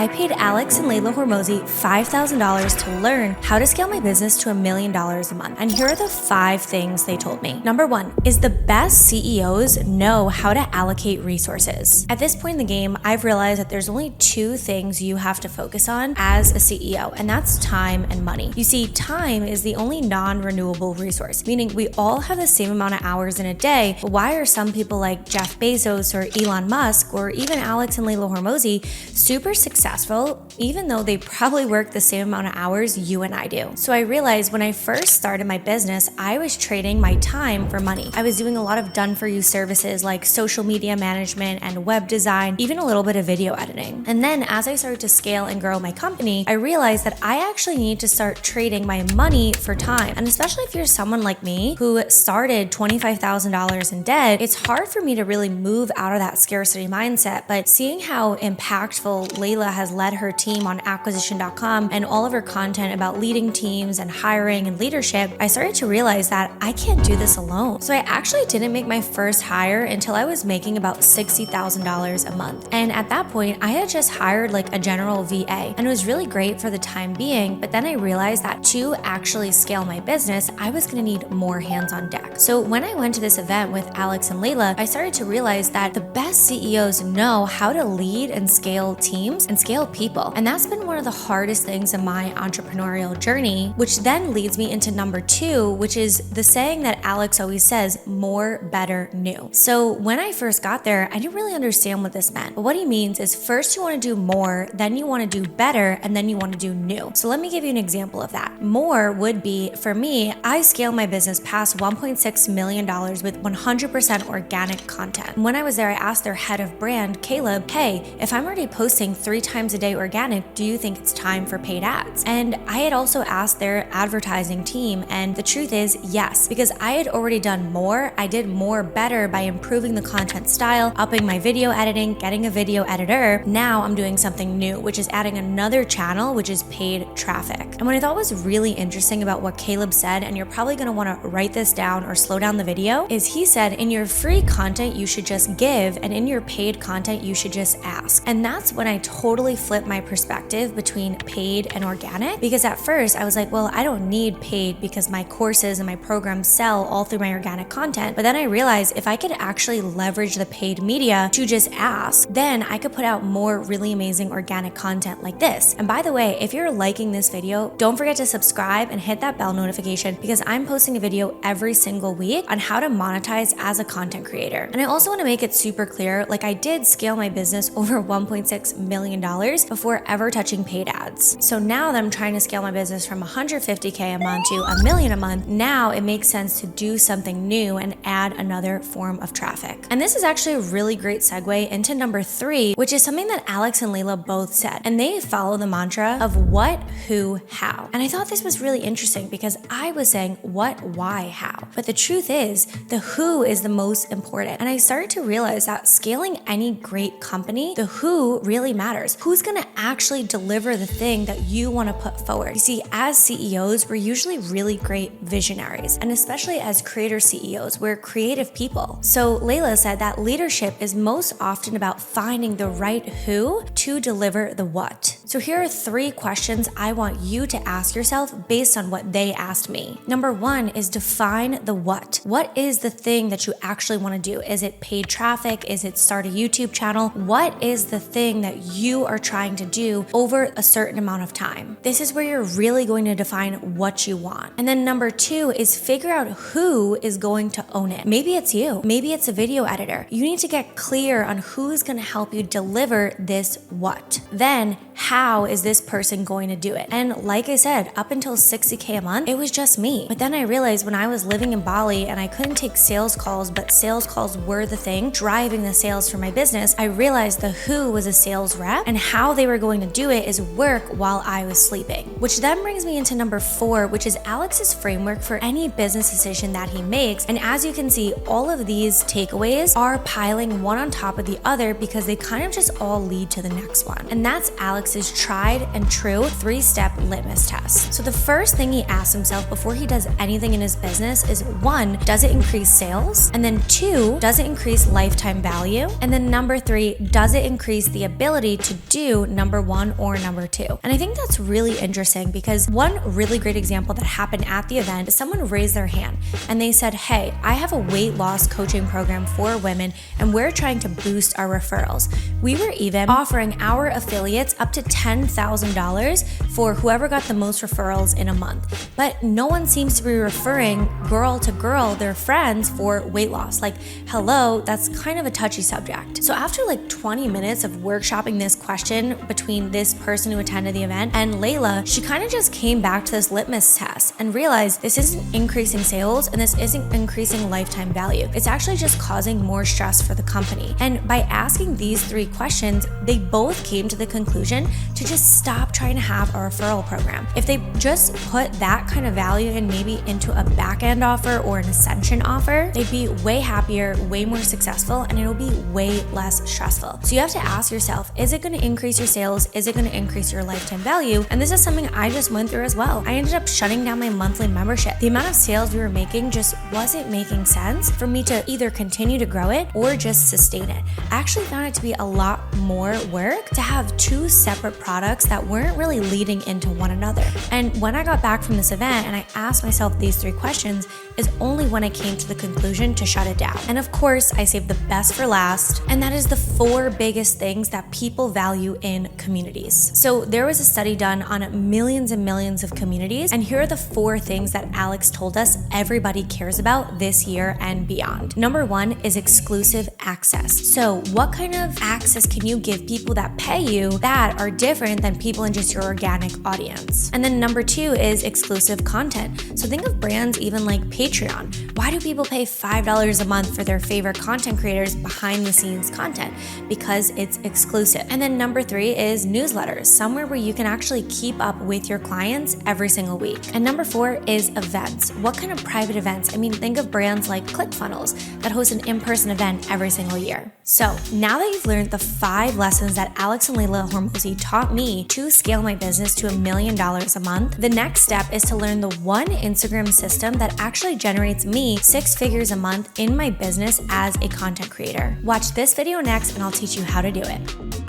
I paid Alex and Layla Hormozi $5,000 to learn how to scale my business to $1 million a month. And here are the 5 things they told me. Number 1 is the best CEOs know how to allocate resources. At this point in the game, I've realized that there's only 2 things you have to focus on as a CEO, and that's time and money. You see, time is the only non-renewable resource, meaning we all have the same amount of hours in a day, but why are some people like Jeff Bezos or Elon Musk or even Alex and Layla Hormozi super successful, even though they probably work the same amount of hours you and I do? So I realized when I first started my business, I was trading my time for money. I was doing a lot of done-for-you services like social media management and web design, even a little bit of video editing. And then as I started to scale and grow my company, I realized that I actually need to start trading my money for time. And especially if you're someone like me who started $25,000 in debt, it's hard for me to really move out of that scarcity mindset. But seeing how impactful Layla has led her team on acquisition.com and all of her content about leading teams and hiring and leadership, I started to realize that I can't do this alone. So I actually didn't make my first hire until I was making about $60,000 a month. And at that point, I had just hired like a general VA, and it was really great for the time being. But then I realized that to actually scale my business, I was going to need more hands on deck. So when I went to this event with Alex and Layla, I started to realize that the best CEOs know how to lead and scale teams and scale people. And that's been one of the hardest things in my entrepreneurial journey, which then leads me into number 2, which is the saying that Alex always says, more, better, new. So when I first got there, I didn't really understand what this meant. But what he means is first you want to do more, then you want to do better, and then you want to do new. So let me give you an example of that. More would be, for me, I scaled my business past $1.6 million with 100% organic content. When I was there, I asked their head of brand, Caleb, hey, if I'm already posting 3 times a day organic, do you think it's time for paid ads? And I had also asked their advertising team, and the truth is yes, because I had already done more. I did more better by improving the content style, upping my video editing, getting a video editor. Now I'm doing something new, which is adding another channel, which is paid traffic. And what I thought was really interesting about what Caleb said, and you're probably going to want to write this down or slow down the video, is he said in your free content, you should just give, and in your paid content, you should just ask. And that's when I totally flipped my perspective between paid and organic, because at first I was like, well, I don't need paid because my courses and my programs sell all through my organic content. But then I realized if I could actually leverage the paid media to just ask, then I could put out more really amazing organic content like this. And by the way, if you're liking this video, don't forget to subscribe and hit that bell notification, because I'm posting a video every single week on how to monetize as a content creator. And I also want to make it super clear, like I did scale my business over $1.6 million before ever touching paid ads. So now that I'm trying to scale my business from $150K a month to $1 million a month, now it makes sense to do something new and add another form of traffic. And this is actually a really great segue into number 3, which is something that Alex and Layla both said. And they follow the mantra of what, who, how. And I thought this was really interesting because I was saying what, why, how. But the truth is, the who is the most important. And I started to realize that scaling any great company, the who really matters. Who's going to actually deliver the thing that you want to put forward? You see, as CEOs, we're usually really great visionaries. And especially as creator CEOs, we're creative people. So Layla said that leadership is most often about finding the right who to deliver the what. So here are 3 questions I want you to ask yourself based on what they asked me. Number 1 is define the what. What is the thing that you actually want to do? Is it paid traffic? Is it start a YouTube channel? What is the thing that you are trying to do over a certain amount of time? This is where you're really going to define what you want. And then number 2 is figure out who is going to own it. Maybe it's you. Maybe it's a video editor. You need to get clear on who's going to help you deliver this what. Then how is this person going to do it? And like I said, up until $60K a month, it was just me. But then I realized when I was living in Bali and I couldn't take sales calls, but sales calls were the thing driving the sales for my business, I realized the who was a sales rep, and how they were going to do it is work while I was sleeping. Which then brings me into number 4, which is Alex's framework for any business decision that he makes. And as you can see, all of these takeaways are piling one on top of the other because they kind of just all lead to the next one. And that's Alex Alex's tried and true 3-step litmus test. So the first thing he asks himself before he does anything in his business is 1, does it increase sales? And then 2, does it increase lifetime value? And then number 3, does it increase the ability to do number 1 or number 2? And I think that's really interesting because one really great example that happened at the event is someone raised their hand and they said, hey, I have a weight loss coaching program for women and we're trying to boost our referrals. We were even offering our affiliates up to $10,000 for whoever got the most referrals in a month. But no one seems to be referring girl to girl their friends for weight loss. Like, hello, that's kind of a touchy subject. So after like 20 minutes of workshopping this question between this person who attended the event and Layla, she kind of just came back to this litmus test and realized this isn't increasing sales and this isn't increasing lifetime value. It's actually just causing more stress for the company. And by asking these 3 questions, they both came to the conclusion to just stop trying to have a referral program. If they just put that kind of value in maybe into a back-end offer or an ascension offer, they'd be way happier, way more successful, and it'll be way less stressful. So you have to ask yourself, is it going to increase your sales? Is it going to increase your lifetime value? And this is something I just went through as well. I ended up shutting down my monthly membership. The amount of sales we were making just wasn't making sense for me to either continue to grow it or just sustain it. I actually found it to be a lot more work to have 2 separate products that weren't really leading into one another. And when I got back from this event and I asked myself these 3 questions is only when I came to the conclusion to shut it down. And of course, I saved the best for last, and that is the 4 biggest things that people value in communities. So there was a study done on millions and millions of communities, and here are the 4 things that Alex told us everybody cares about this year and beyond. Number 1 is exclusive access. So what kind of access can you give people that pay you that are different than people in just your organic audience? And then number 2 is exclusive content. So think of brands even like Patreon. Why do people pay $5 a month for their favorite content creators behind the scenes content? Because it's exclusive. And then number 3 is newsletters, somewhere where you can actually keep up with your clients every single week. And number 4 is events. What kind of private events? I mean, think of brands like ClickFunnels that host an in-person event every single year. So now that you've learned the 5 lessons that Alex and Layla Hormozi taught me to scale my business to $1 million a month, the next step is to learn the one Instagram system that actually generates me 6 figures a month in my business as a content creator. Watch this video next and I'll teach you how to do it.